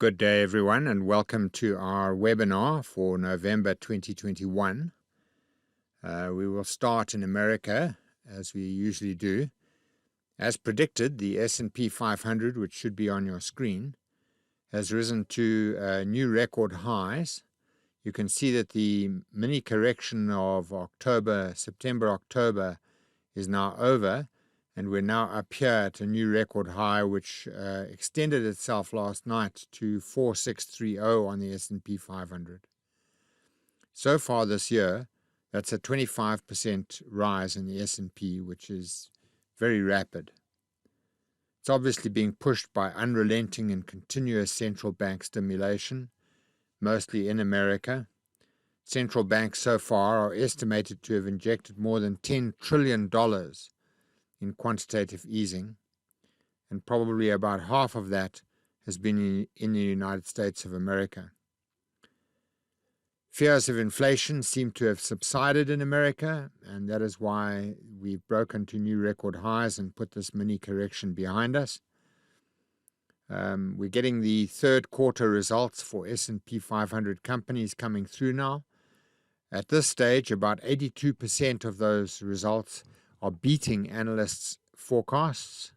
Good day, everyone, and welcome to our webinar for November 2021. We will start in America, as we usually do. As predicted, the S&P 500, which should be on your screen, has risen to new record highs. You can see that the mini correction of September-October is now over, and we're now up here at a new record high, which extended itself last night to 4630 on the S&P 500. So far this year, that's a 25% rise in the S&P, which is very rapid. It's obviously being pushed by unrelenting and continuous central bank stimulation, mostly in America. Central banks so far are estimated to have injected more than $10 trillion in quantitative easing, and probably about half of that has been in the United States of America. Fears of inflation seem to have subsided in America, and that is why we've broken to new record highs and put this mini correction behind us. We're getting the third quarter results for S&P 500 companies coming through now. At this stage, about 82% of those results are beating analysts' forecasts,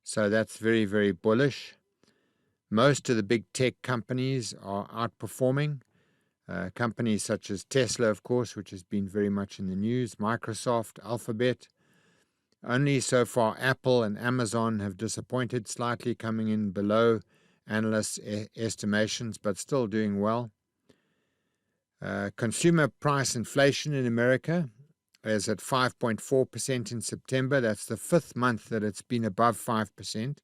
so that's very, very bullish. Most of the big tech companies are outperforming. Companies such as Tesla, of course, which has been very much in the news, Microsoft, Alphabet. Only so far Apple and Amazon have disappointed slightly, coming in below analysts' estimations, but still doing well. Consumer price inflation in America is at 5.4% in September. That's the fifth month that it's been above 5%.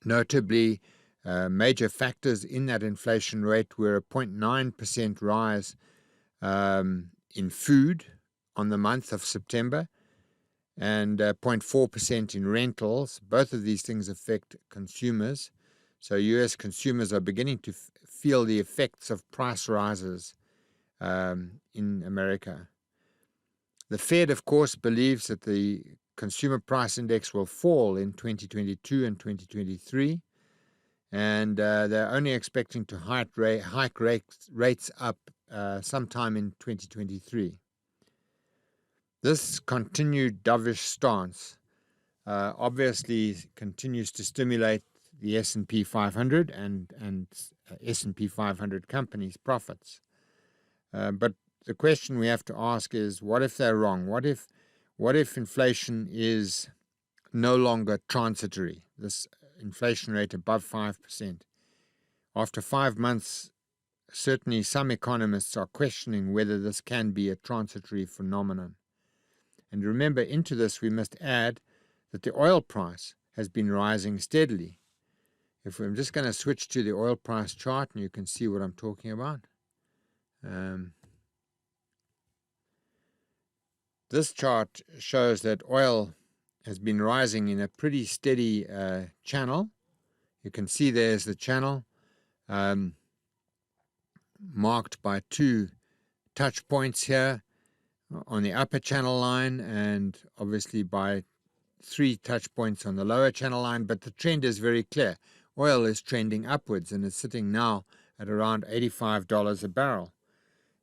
Notably, major factors in that inflation rate were a 0.9% rise in food on the month of September and 0.4% in rentals. Both of these things affect consumers. So U.S. consumers are beginning to feel the effects of price rises in America. The Fed, of course, believes that the consumer price index will fall in 2022 and 2023, and they're only expecting to hike rates up sometime in 2023. This continued dovish stance obviously continues to stimulate the S&P 500 and S&P 500 companies' profits. But the question we have to ask is, what if they're wrong? What if inflation is no longer transitory, this inflation rate above 5%? After 5 months, certainly some economists are questioning whether this can be a transitory phenomenon. And remember, into this we must add that the oil price has been rising steadily. I'm just going to switch to the oil price chart, and you can see what I'm talking about. This chart shows that oil has been rising in a pretty steady channel. You can see there's the channel marked by two touch points here on the upper channel line, and obviously by 3 touch points on the lower channel line, but the trend is very clear. Oil is trending upwards and is sitting now at around $85 a barrel.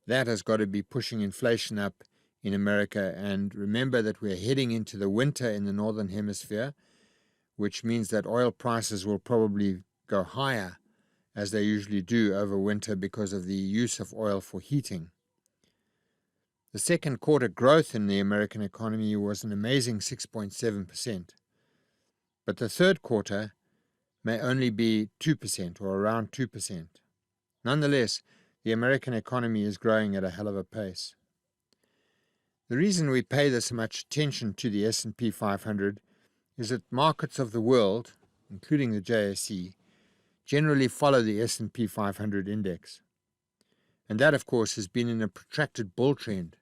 That has got to be pushing inflation up in America, and remember that we're heading into the winter in the Northern Hemisphere, which means that oil prices will probably go higher, as they usually do over winter because of the use of oil for heating. The second quarter growth in the American economy was an amazing 6.7%, but the third quarter may only be 2% or around 2%. Nonetheless, the American economy is growing at a hell of a pace. The reason we pay this much attention to the S&P 500 is that markets of the world, including the JSE, generally follow the S&P 500 index. And that, of course, has been in a protracted bull trend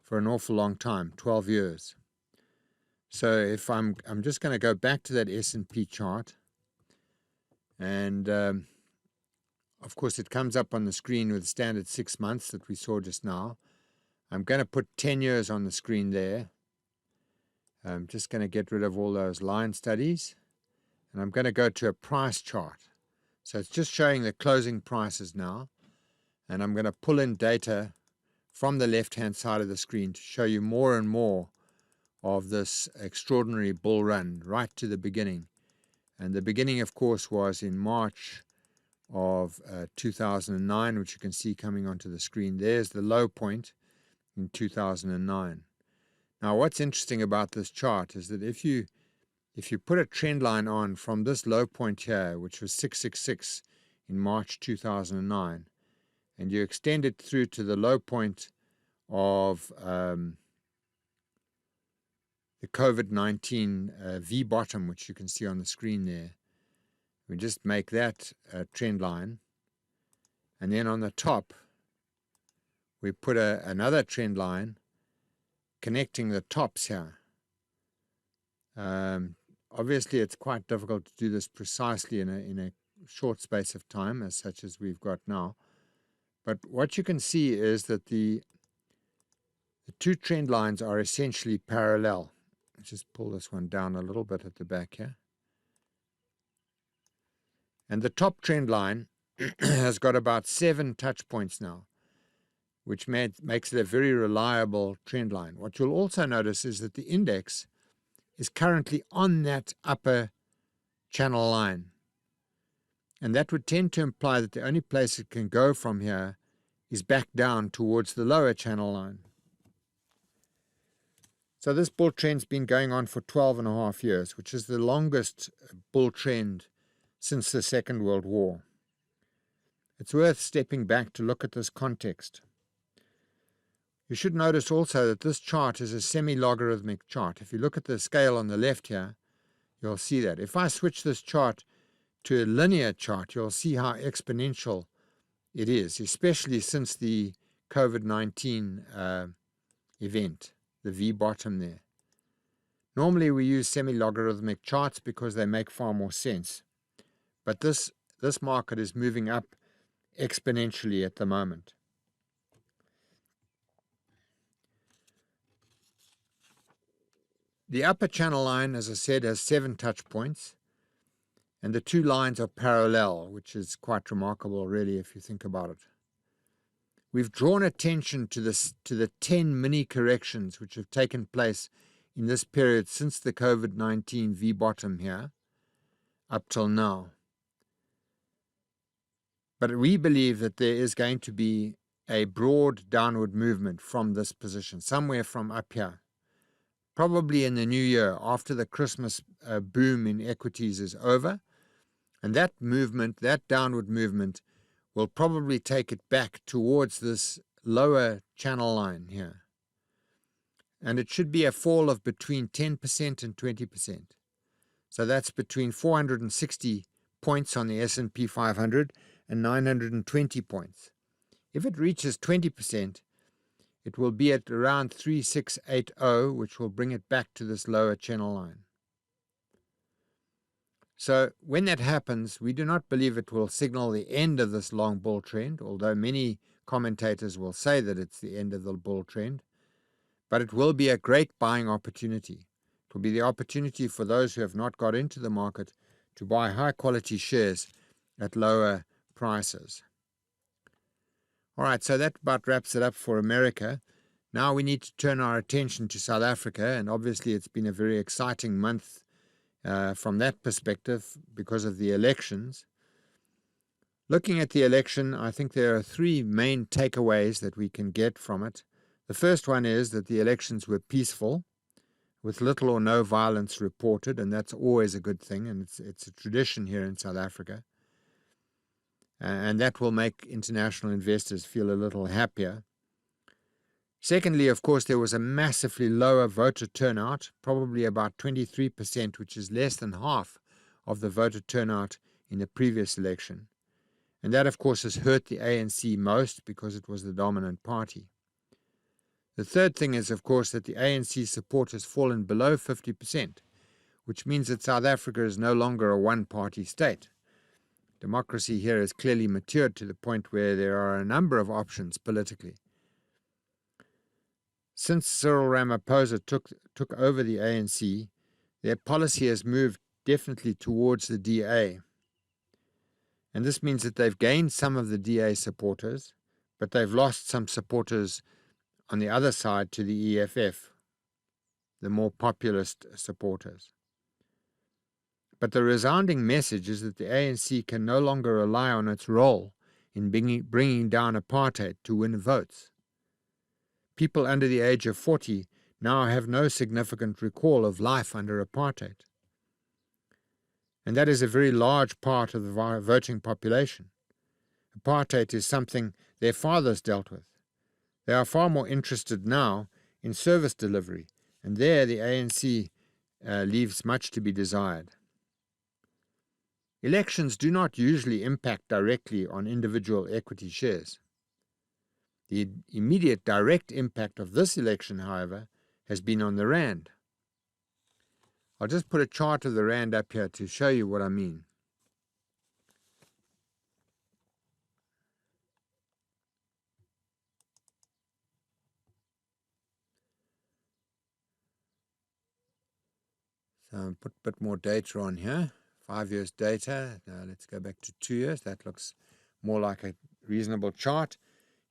for an awful long time, 12 years. So if I'm just going to go back to that S&P chart, and of course it comes up on the screen with the standard 6 months that we saw just now. I'm going to put 10 years on the screen there. I'm just going to get rid of all those line studies, and I'm going to go to a price chart. So it's just showing the closing prices now. And I'm going to pull in data from the left-hand side of the screen to show you more and more of this extraordinary bull run right to the beginning. And the beginning, of course, was in March of 2009, which you can see coming onto the screen. There's the low point in 2009. Now, what's interesting about this chart is that if you put a trend line on from this low point here, which was 666 in March 2009, and you extend it through to the low point of the COVID-19 V bottom, which you can see on the screen there. We just make that a trend line. And then on the top, we put another trend line connecting the tops here. Obviously, it's quite difficult to do this precisely in a short space of time, as such as we've got now. But what you can see is that the two trend lines are essentially parallel. Let's just pull this one down a little bit at the back here. And the top trend line has got about 7 touch points now, which makes it a very reliable trend line. What you'll also notice is that the index is currently on that upper channel line. And that would tend to imply that the only place it can go from here is back down towards the lower channel line. So this bull trend's been going on for 12.5 years, which is the longest bull trend since the Second World War. It's worth stepping back to look at this context. You should notice also that this chart is a semi-logarithmic chart. If you look at the scale on the left here, you'll see that. If I switch this chart to a linear chart, you'll see how exponential it is, especially since the COVID-19 event, the V bottom there. Normally we use semi-logarithmic charts because they make far more sense. But this market is moving up exponentially at the moment. The upper channel line, as I said, has 7 touch points, and the two lines are parallel, which is quite remarkable, really, if you think about it. We've drawn attention to the 10 mini corrections which have taken place in this period since the COVID-19 V bottom here up till now. But we believe that there is going to be a broad downward movement from this position, somewhere from up here. Probably in the new year, after the Christmas boom in equities is over. And that movement, that downward movement, will probably take it back towards this lower channel line here. And it should be a fall of between 10% and 20%. So that's between 460 points on the S&P 500 and 920 points. If it reaches 20%, it will be at around 3680, which will bring it back to this lower channel line. So when that happens, we do not believe it will signal the end of this long bull trend, although many commentators will say that it's the end of the bull trend. But it will be a great buying opportunity. It will be the opportunity for those who have not got into the market to buy high-quality shares at lower prices. All right, so that about wraps it up for America. Now we need to turn our attention to South Africa, and obviously it's been a very exciting month from that perspective because of the elections. Looking at the election, I think there are 3 main takeaways that we can get from it. The first one is that the elections were peaceful, with little or no violence reported, and that's always a good thing, and it's a tradition here in South Africa. And that will make international investors feel a little happier. Secondly, of course, there was a massively lower voter turnout, probably about 23%, which is less than half of the voter turnout in the previous election. And that, of course, has hurt the ANC most because it was the dominant party. The third thing is, of course, that the ANC support has fallen below 50%, which means that South Africa is no longer a one-party state. Democracy here has clearly matured to the point where there are a number of options politically. Since Cyril Ramaphosa took over the ANC, their policy has moved definitely towards the DA. And this means that they've gained some of the DA supporters, but they've lost some supporters on the other side to the EFF, the more populist supporters. But the resounding message is that the ANC can no longer rely on its role in bringing down apartheid to win votes. People under the age of 40 now have no significant recall of life under apartheid. And that is a very large part of the voting population. Apartheid is something their fathers dealt with. They are far more interested now in service delivery, and there the ANC leaves much to be desired. Elections do not usually impact directly on individual equity shares. The immediate direct impact of this election, however, has been on the rand. I'll just put a chart of the rand up here to show you what I mean. So I'll put a bit more data on here. 5 years data. Now let's go back to 2 years. That looks more like a reasonable chart.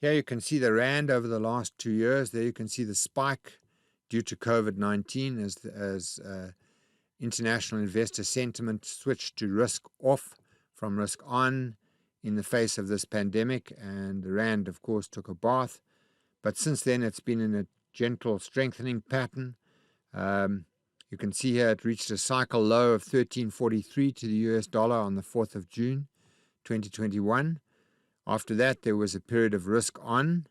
Here you can see the rand over the last 2 years. There you can see the spike due to COVID-19 as international investor sentiment switched to risk off from risk on in the face of this pandemic, and the rand, of course, took a bath. But since then, it's been in a gentle strengthening pattern. You can see here it reached a cycle low of 13.43 to the US dollar on the 4th of June, 2021. After that, there was a period of risk on,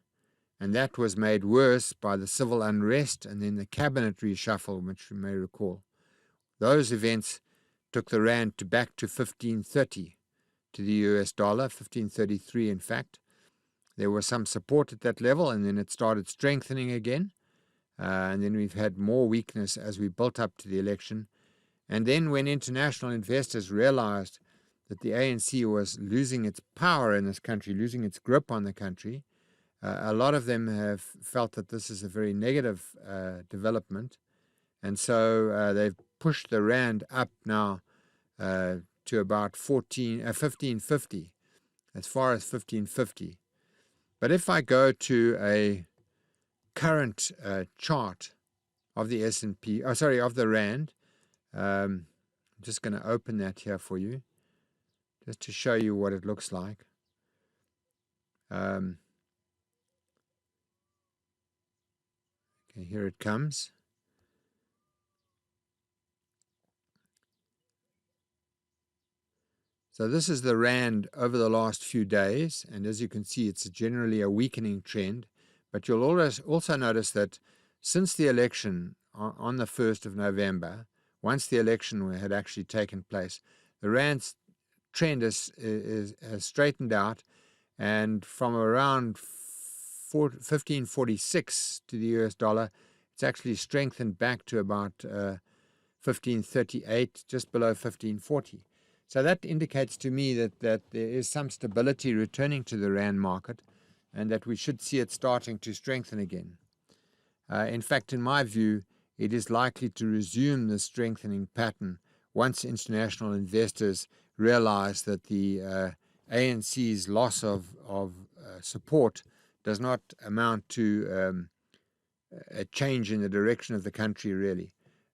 and that was made worse by the civil unrest and then the cabinet reshuffle, which you may recall. Those events took the rand back to 15.30 to the US dollar, 15.33 in fact. There was some support at that level, and then it started strengthening again. And then we've had more weakness as we built up to the election. And then when international investors realized that the ANC was losing its power in this country, losing its grip on the country, a lot of them have felt that this is a very negative development. And so they've pushed the rand up now to about 15.50, as far as 15.50. But if I go to a current chart of the S&P, of the rand, I'm just going to open that here for you, just to show you what it looks like. Okay, here it comes. So this is the rand over the last few days, and as you can see, it's generally a weakening trend. But you'll also notice that since the election on the 1st of November, once the election had actually taken place, the rand's trend has straightened out, and from around 15.46 to the US dollar, it's actually strengthened back to about 15.38, just below 15.40. So that indicates to me that there is some stability returning to the rand market, and that we should see it starting to strengthen again. In fact, in my view, it is likely to resume the strengthening pattern once international investors realize that the ANC's loss of support does not amount to a change in the direction of the country, really.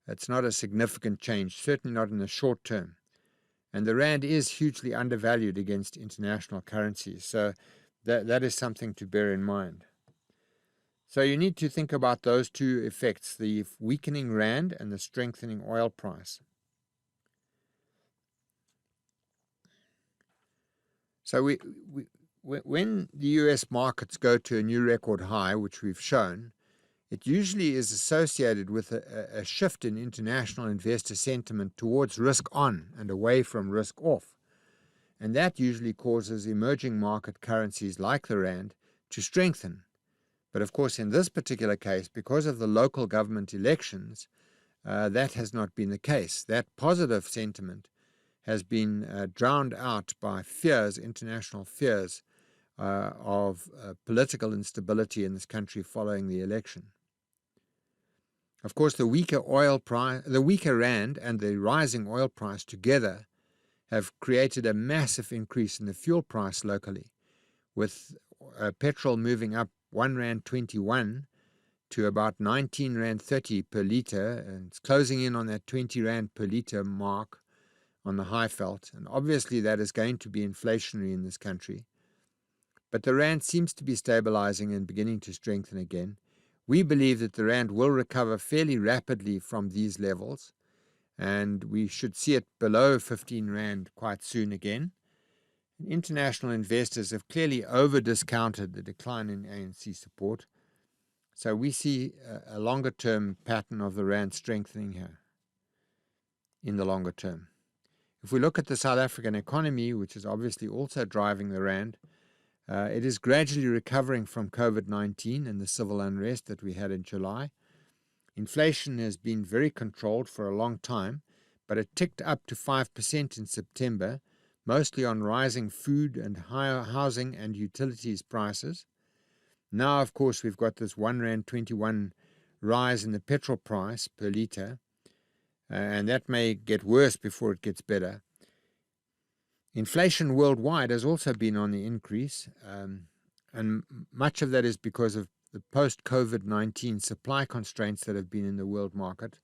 It's not a significant change, certainly not in the short term. And the rand is hugely undervalued against international currencies. So that is something to bear in mind. So you need to think about those two effects, the weakening rand and the strengthening oil price. So when the US markets go to a new record high, which we've shown, it usually is associated with a shift in international investor sentiment towards risk on and away from risk off. And that usually causes emerging market currencies like the rand to strengthen. But of course, in this particular case, because of the local government elections, that has not been the case. That positive sentiment has been drowned out by fears, international fears of political instability in this country following the election. Of course, the weaker rand and the rising oil price together have created a massive increase in the fuel price locally, with petrol moving up R1.21 to about 19.30 Rand per litre, and it's closing in on that 20 Rand per litre mark on the high felt. And obviously that is going to be inflationary in this country. But the Rand seems to be stabilizing and beginning to strengthen again. We believe that the Rand will recover fairly rapidly from these levels, and we should see it below 15 Rand quite soon again. International investors have clearly over-discounted the decline in ANC support, so we see a longer-term pattern of the Rand strengthening here in the longer term. If we look at the South African economy, which is obviously also driving the Rand, it is gradually recovering from COVID-19 and the civil unrest that we had in July. Inflation has been very controlled for a long time, but it ticked up to 5% in September, mostly on rising food and higher housing and utilities prices. Now, of course, we've got this R1.21 rise in the petrol price per litre, and that may get worse before it gets better. Inflation worldwide has also been on the increase, and much of that is because of the post-COVID-19 supply constraints that have been in the world market.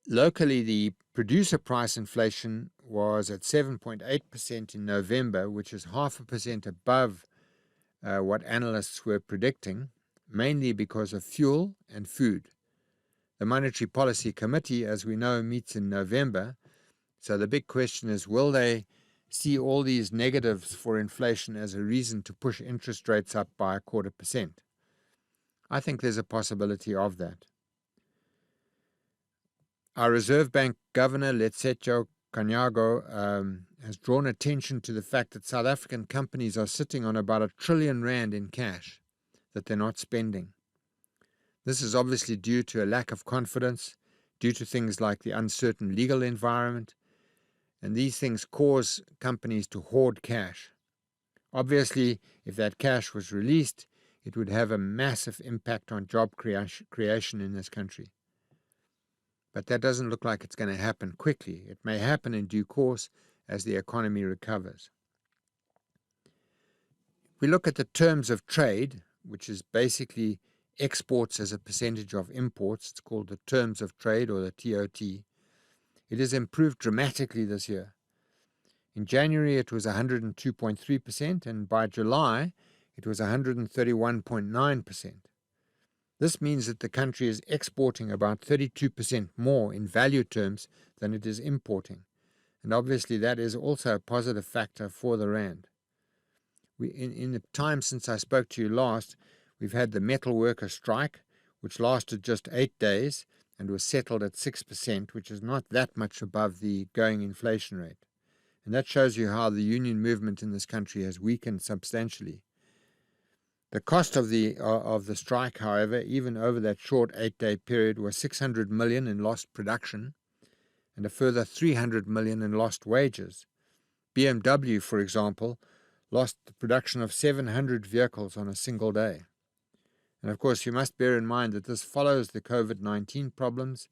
Locally, the producer price inflation was at 7.8% in November, which is 0.5% above what analysts were predicting, mainly because of fuel and food. The Monetary Policy Committee, as we know, meets in November. So the big question is, will they see all these negatives for inflation as a reason to push interest rates up by 0.25%? I think there's a possibility of that. Our Reserve Bank Governor, Letsetjo Kganyago, has drawn attention to the fact that South African companies are sitting on about R1 trillion in cash that they're not spending. This is obviously due to a lack of confidence, due to things like the uncertain legal environment, and these things cause companies to hoard cash. Obviously, if that cash was released, it would have a massive impact on job creation in this country. But that doesn't look like it's going to happen quickly. It may happen in due course as the economy recovers. If we look at the terms of trade, which is basically exports as a percentage of imports, it's called the terms of trade, or the TOT, it has improved dramatically this year. In January, it was 102.3%, and by July, it was 131.9%. This means that the country is exporting about 32% more in value terms than it is importing. And obviously, that is also a positive factor for the Rand. In the time since I spoke to you last, we've had the metal worker strike, which lasted just 8 days and was settled at 6%, which is not that much above the going inflation rate. And that shows you how the union movement in this country has weakened substantially. The cost of the strike, however, even over that short 8-day period, was 600 million in lost production and a further 300 million in lost wages. BMW, for example, lost the production of 700 vehicles on a single day. And of course, you must bear in mind that this follows the COVID-19 problems,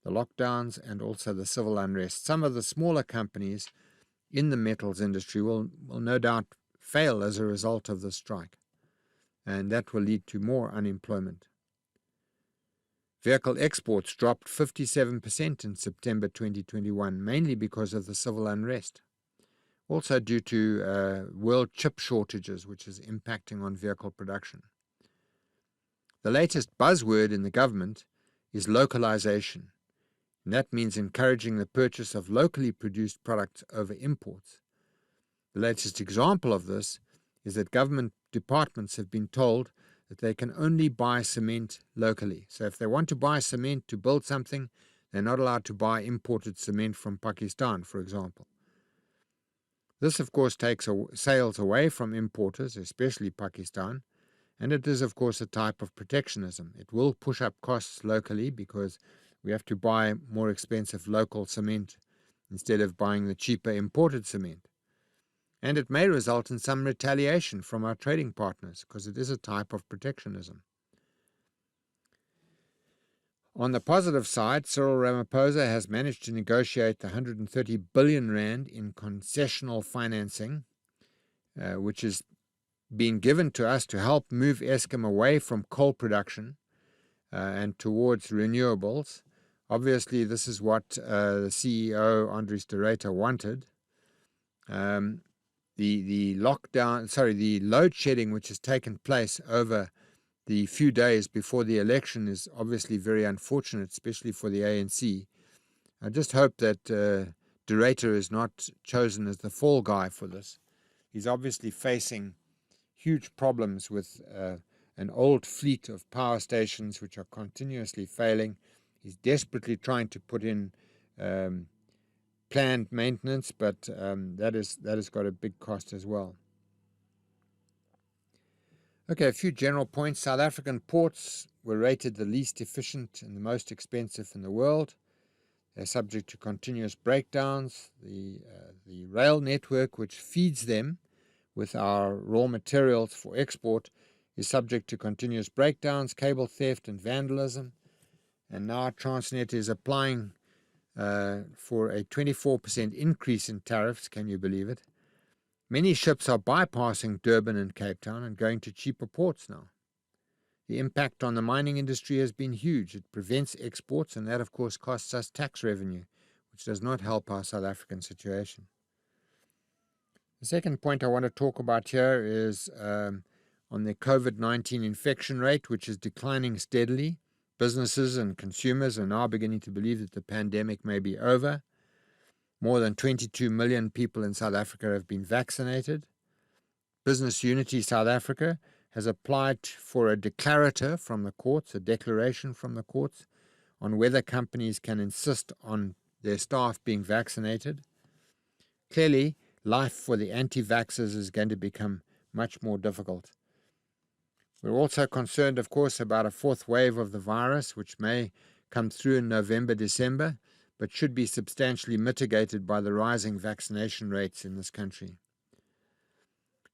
the lockdowns, and also the civil unrest. Some of the smaller companies in the metals industry will no doubt fail as a result of the strike, and that will lead to more unemployment. Vehicle exports dropped 57% in September 2021, mainly because of the civil unrest. Also due to world chip shortages, which is impacting on vehicle production. The latest buzzword in the government is localization, and that means encouraging the purchase of locally produced products over imports. The latest example of this is that government departments have been told that they can only buy cement locally. So if they want to buy cement to build something, they're not allowed to buy imported cement from Pakistan, for example. This, of course, takes sales away from importers, especially Pakistan, and it is, of course, a type of protectionism. It will push up costs locally because we have to buy more expensive local cement instead of buying the cheaper imported cement. And it may result in some retaliation from our trading partners because it is a type of protectionism. On the positive side, Cyril Ramaphosa has managed to negotiate the 130 billion rand in concessional financing, which is being given to us to help move Eskom away from coal production and towards renewables. Obviously, this is what the CEO, Andries de Ruyter, wanted. The load shedding which has taken place over the few days before the election is obviously very unfortunate, especially for the ANC. I just hope that de Ruyter is not chosen as the fall guy for this. He's obviously facing huge problems with an old fleet of power stations which are continuously failing. He's desperately trying to put in planned maintenance, but that has got a big cost as well. Okay, a few general points. South African ports were rated the least efficient and the most expensive in the world. They're subject to continuous breakdowns. The rail network, which feeds them with our raw materials for export, is subject to continuous breakdowns, cable theft, and vandalism. And now Transnet is applying for a 24% increase in tariffs. Can you believe it? Many ships are bypassing Durban and Cape Town and going to cheaper ports now. The impact on the mining industry has been huge. It prevents exports, and that, of course, costs us tax revenue, which does not help our South African situation. The second point I want to talk about here is on the COVID-19 infection rate, which is declining steadily. Businesses and consumers are now beginning to believe that the pandemic may be over. More than 22 million people in South Africa have been vaccinated. Business Unity South Africa has applied for a declarator from the courts, a declaration from the courts, on whether companies can insist on their staff being vaccinated. Clearly, life for the anti-vaxxers is going to become much more difficult. We're also concerned, of course, about a fourth wave of the virus, which may come through in November, December, but should be substantially mitigated by the rising vaccination rates in this country.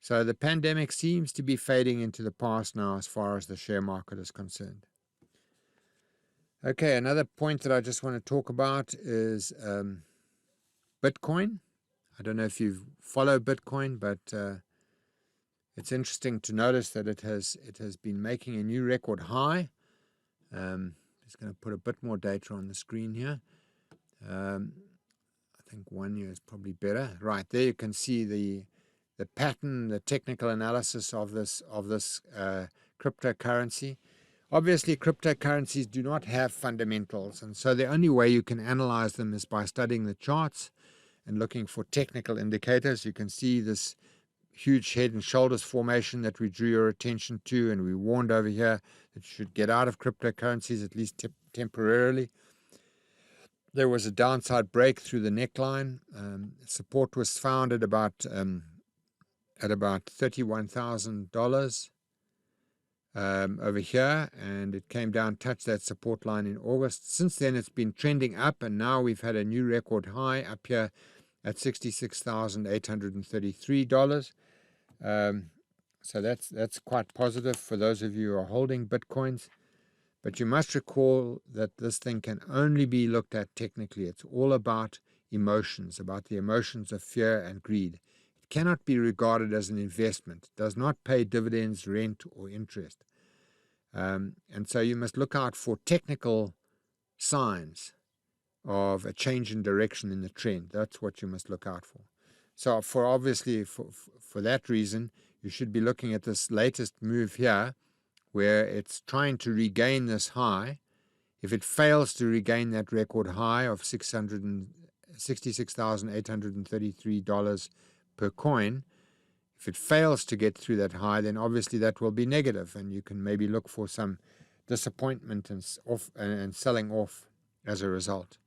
So the pandemic seems to be fading into the past now as far as the share market is concerned. Okay, another point that I just want to talk about is Bitcoin. I don't know if you follow Bitcoin, but it's interesting to notice that it has been making a new record high. Just going to put a bit more data on the screen here. I think 1 year is probably better. Right, there you can see the pattern, the technical analysis of this cryptocurrency. Obviously, cryptocurrencies do not have fundamentals, and so the only way you can analyze them is by studying the charts and looking for technical indicators. You can see this huge head and shoulders formation that we drew your attention to, and we warned over here that you should get out of cryptocurrencies, at least temporarily. There was a downside break through the neckline. Support was found at about $31,000 over here, and it came down, touched that support line in August. Since then, it's been trending up, and now we've had a new record high up here at $66,833. So that's quite positive for those of you who are holding Bitcoins. But you must recall that this thing can only be looked at technically. It's all about emotions, about the emotions of fear and greed. It cannot be regarded as an investment. It does not pay dividends, rent, or interest. And so you must look out for technical signs of a change in direction in the trend. That's what you must look out for. So for that reason, you should be looking at this latest move here, where it's trying to regain this high. If it fails to regain that record high of $66,833 per coin, if it fails to get through that high, then obviously that will be negative, and you can maybe look for some disappointment and selling off as a result.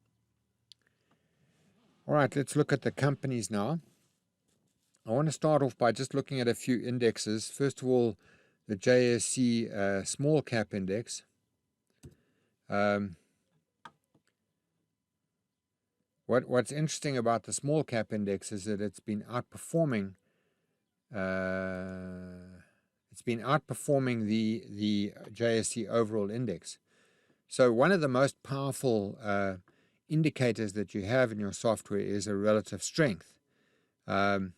All right, let's look at the companies now. I want to start off by just looking at a few indexes. First of all, the JSE small cap index. What's interesting about the small cap index is that it's been outperforming. The JSE overall index. So one of the most powerful indicators that you have in your software is a relative strength. So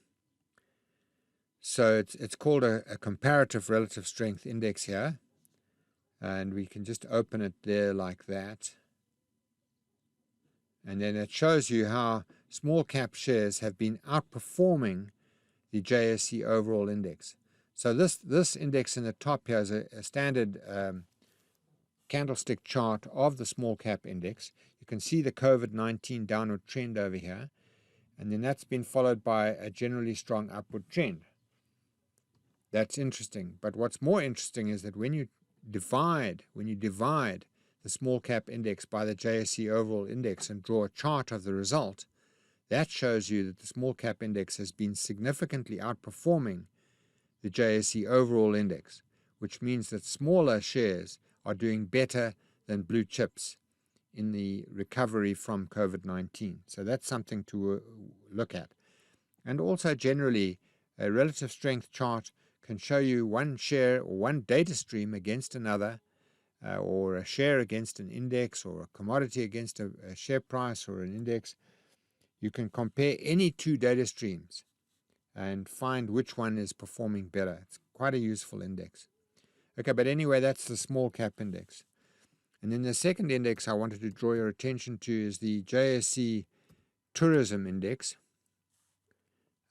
it's called a comparative relative strength index here. And we can just open it there like that. And then it shows you how small cap shares have been outperforming the JSE overall index. So this index in the top here is a standard candlestick chart of the small cap index. You can see the COVID-19 downward trend over here. And then that's been followed by a generally strong upward trend. That's interesting. But what's more interesting is that when you divide the small cap index by the JSE overall index and draw a chart of the result, that shows you that the small cap index has been significantly outperforming the JSE overall index, which means that smaller shares are doing better than blue chips in the recovery from COVID-19. So that's something to look at. And also generally, a relative strength chart can show you one share or one data stream against another, or a share against an index, or a commodity against a share price or an index. You can compare any two data streams and find which one is performing better. It's quite a useful index. Okay, but anyway, that's the small cap index. And then the second index I wanted to draw your attention to is the JSE Tourism Index.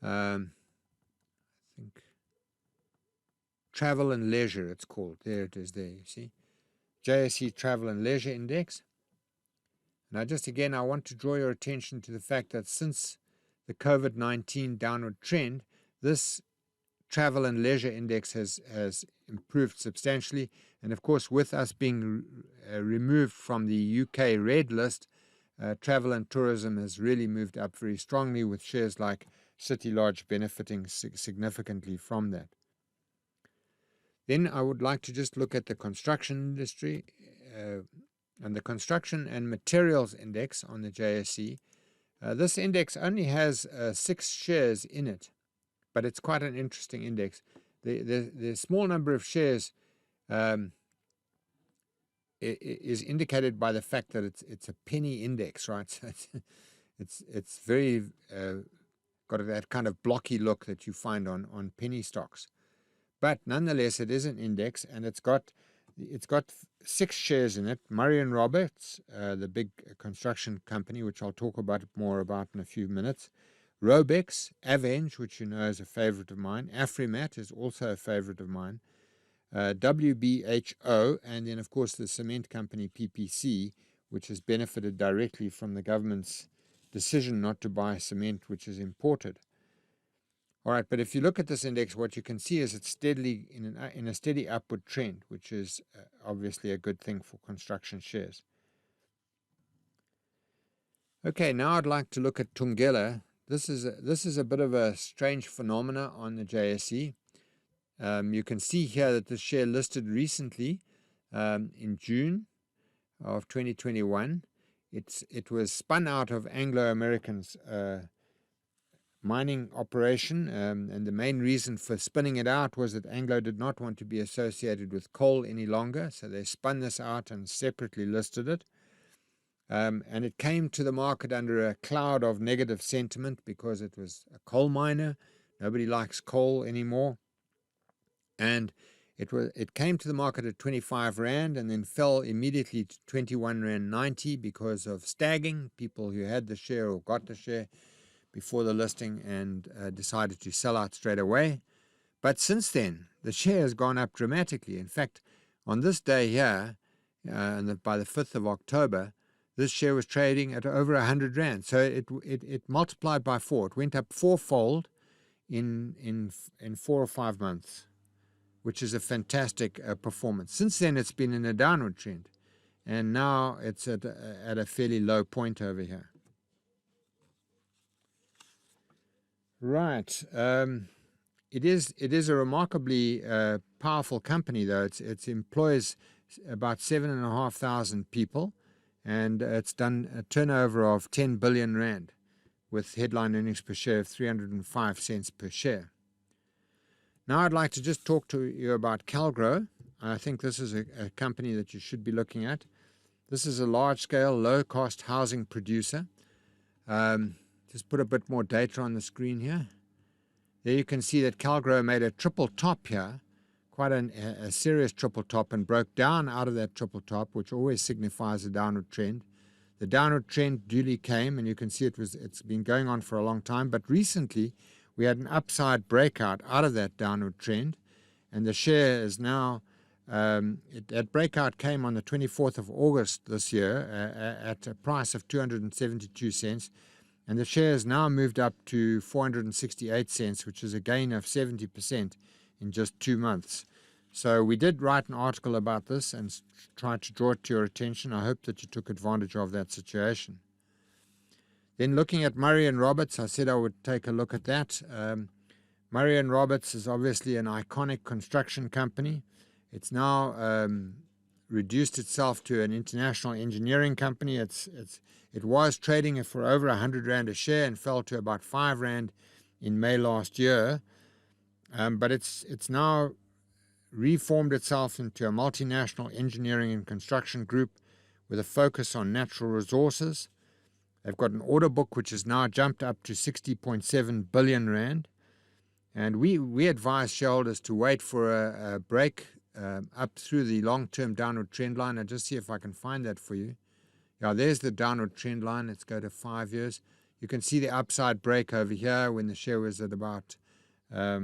I think Travel and Leisure it's called. There it is there, you see. JSE Travel and Leisure Index. Now just again, I want to draw your attention to the fact that since the COVID-19 downward trend, this Travel and Leisure Index has improved substantially. And of course, with us being removed from the UK red list, travel and tourism has really moved up very strongly, with shares like City Lodge benefiting significantly from that. Then I would like to just look at the construction industry and the Construction and Materials Index on the JSE. This index only has 6 shares in it, but it's quite an interesting index. The small number of shares is indicated by the fact that it's a penny index, right? So it's very got that kind of blocky look that you find on penny stocks. But nonetheless, it is an index, and it's got 6 shares in it. Murray & Roberts, the big construction company, which I'll talk more about in a few minutes. Robex, Avenge, which you know is a favorite of mine. Afrimat is also a favorite of mine. WBHO, and then, of course, the cement company PPC, which has benefited directly from the government's decision not to buy cement, which is imported. All right, but if you look at this index, what you can see is it's steadily in a steady upward trend, which is obviously a good thing for construction shares. Okay, now I'd like to look at Thungela. This is a bit of a strange phenomena on the JSE. You can see here that the share listed recently in June of 2021. It was spun out of Anglo American's mining operation, and the main reason for spinning it out was that Anglo did not want to be associated with coal any longer, so they spun this out and separately listed it. And it came to the market under a cloud of negative sentiment because it was a coal miner. Nobody likes coal anymore. And it came to the market at 25 Rand and then fell immediately to 21 Rand 90 because of stagging, people who had the share or got the share before the listing and decided to sell out straight away. But since then, the share has gone up dramatically. In fact, on this day here, by the 5th of October, this share was trading at over 100 Rand. So it multiplied by 4. It went up 4-fold in 4 or 5 months, which is a fantastic performance. Since then, it's been in a downward trend, and now it's at a fairly low point over here. Right. It is a remarkably powerful company, though. It employs about 7,500 people, and it's done a turnover of 10 billion Rand with headline earnings per share of 305 cents per share. Now I'd like to just talk to you about Calgo. I think this is a company that you should be looking at. This is a large-scale, low-cost housing producer. Just put a bit more data on the screen here. There you can see that Calgo made a triple top here, quite a serious triple top, and broke down out of that triple top, which always signifies a downward trend. The downward trend duly came, and you can see it's been going on for a long time. But recently, we had an upside breakout out of that downward trend, and the share is now, that breakout came on the 24th of August this year at a price of 272 cents. And the share has now moved up to 468 cents, which is a gain of 70% in just 2 months. So we did write an article about this and tried to draw it to your attention. I hope that you took advantage of that situation. Then looking at Murray & Roberts, I said I would take a look at that. Murray & Roberts is obviously an iconic construction company. It's now reduced itself to an international engineering company. It was trading for over 100 Rand a share and fell to about 5 Rand in May last year. But it's now reformed itself into a multinational engineering and construction group with a focus on natural resources. They've got an order book which has now jumped up to 60.7 billion Rand. And we advise shareholders to wait for a break up through the long-term downward trend line. I'll just see if I can find that for you. Yeah, there's the downward trend line. Let's go to 5 years. You can see the upside break over here when the share was at about, I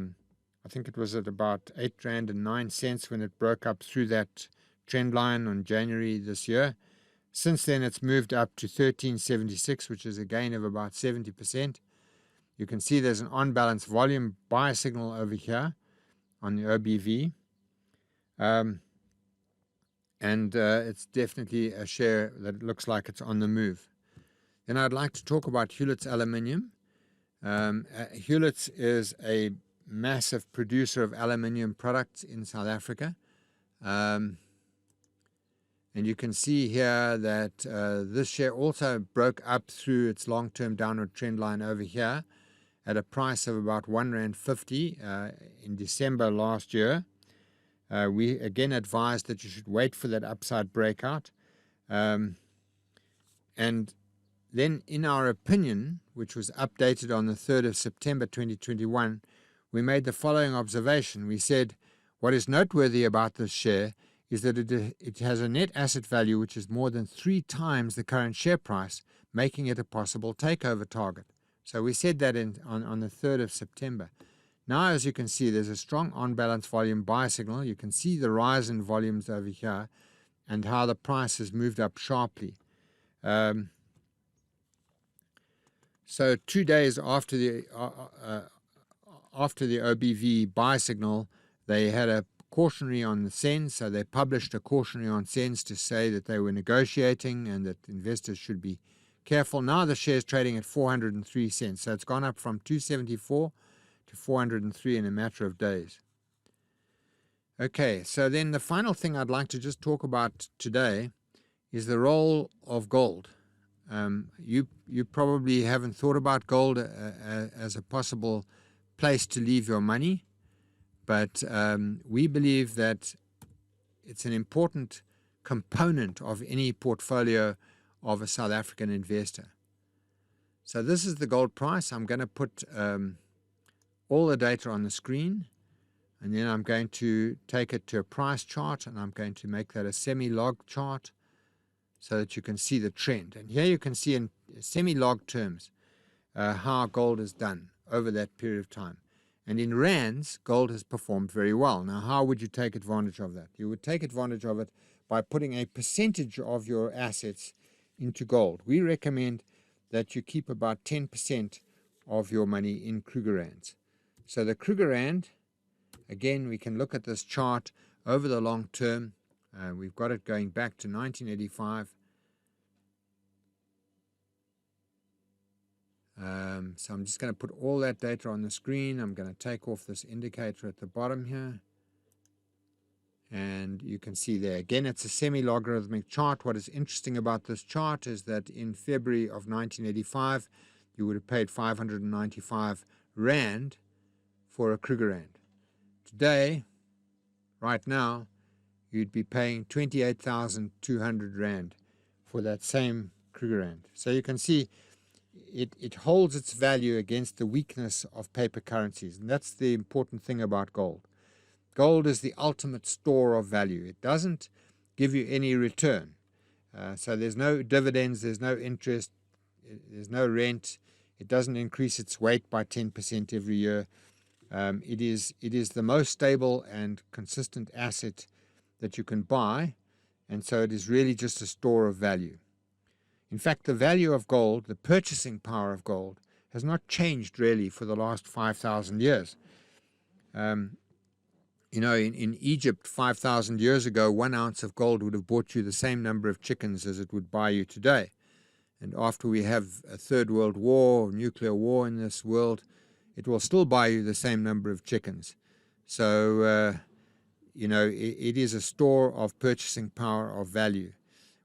think it was at about 8 Rand and 9 cents when it broke up through that trend line on January this year. Since then, it's moved up to 13.76, which is a gain of about 70%. You can see there's an on-balance volume buy signal over here on the OBV. And it's definitely a share that looks like it's on the move. Then I'd like to talk about Hendersons Aluminium. Hendersons is a massive producer of aluminium products in South Africa. And you can see here that this share also broke up through its long-term downward trend line over here at a price of about 1.50 Rand in December last year. We again advised that you should wait for that upside breakout. And then in our opinion, which was updated on the 3rd of September 2021, we made the following observation. We said, what is noteworthy about this share is that it has a net asset value which is more than 3 times the current share price, making it a possible takeover target. So we said that on the 3rd of September. Now, as you can see, there's a strong on-balance volume buy signal. You can see the rise in volumes over here and how the price has moved up sharply. So 2 days after the OBV buy signal, they had a cautionary on the SENS. So they published a cautionary on SENS to say that they were negotiating and that investors should be careful. Now the share is trading at 403 cents. So it's gone up from 274 to 403 in a matter of days. Okay, so then the final thing I'd like to just talk about today is the role of gold. You probably haven't thought about gold as a possible place to leave your money, but we believe that it's an important component of any portfolio of a South African investor. So this is the gold price. I'm going to put all the data on the screen, and then I'm going to take it to a price chart, and I'm going to make that a semi-log chart so that you can see the trend. And here you can see in semi-log terms how gold has done over that period of time. And in rands, gold has performed very well. Now, how would you take advantage of that? You would take advantage of it by putting a percentage of your assets into gold. We recommend that you keep about 10% of your money in Kruger rands. So the Kruger rand, again, we can look at this chart over the long term. We've got it going back to 1985. So I'm just going to put all that data on the screen. I'm going to take off this indicator at the bottom here. And you can see there, again, it's a semi-logarithmic chart. What is interesting about this chart is that in February of 1985, you would have paid 595 Rand for a Kruger rand. Today, right now, you'd be paying 28,200 Rand for that same Krugerrand. So you can see it holds its value against the weakness of paper currencies. And that's the important thing about gold. Gold is the ultimate store of value. It doesn't give you any return. So there's no dividends, there's no interest, there's no rent. It doesn't increase its weight by 10% every year. It is the most stable and consistent asset that you can buy, and so it is really just a store of value. In fact, the value of gold, the purchasing power of gold, has not changed really for the last 5,000 years. In Egypt 5,000 years ago, 1 ounce of gold would have bought you the same number of chickens as it would buy you today. And after we have a third world war, nuclear war in this world, it will still buy you the same number of chickens. So, it is a store of purchasing power of value.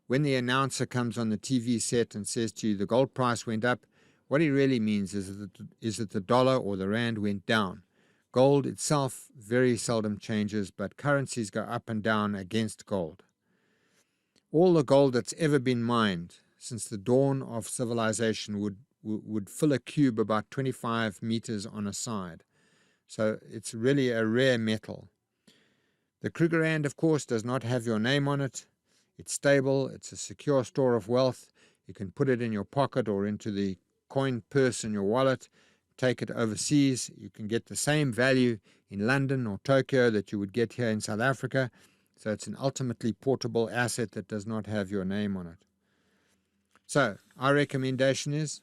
When the announcer comes on the TV set and says to you the gold price went up, what he really means is that the dollar or the rand went down. Gold itself very seldom changes, but currencies go up and down against gold. All the gold that's ever been mined since the dawn of civilization would fill a cube about 25 meters on a side. So it's really a rare metal. The Krugerrand, of course, does not have your name on it. It's stable. It's a secure store of wealth. You can put it in your pocket or into the coin purse in your wallet, take it overseas. You can get the same value in London or Tokyo that you would get here in South Africa. So it's an ultimately portable asset that does not have your name on it. So our recommendation is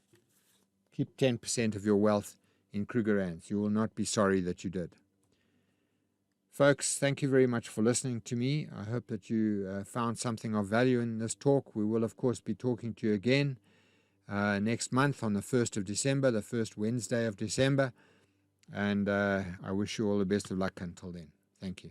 keep 10% of your wealth in Krugerrands. You will not be sorry that you did. Folks, thank you very much for listening to me. I hope that you found something of value in this talk. We will, of course, be talking to you again next month on the 1st of December, the first Wednesday of December. And I wish you all the best of luck until then. Thank you.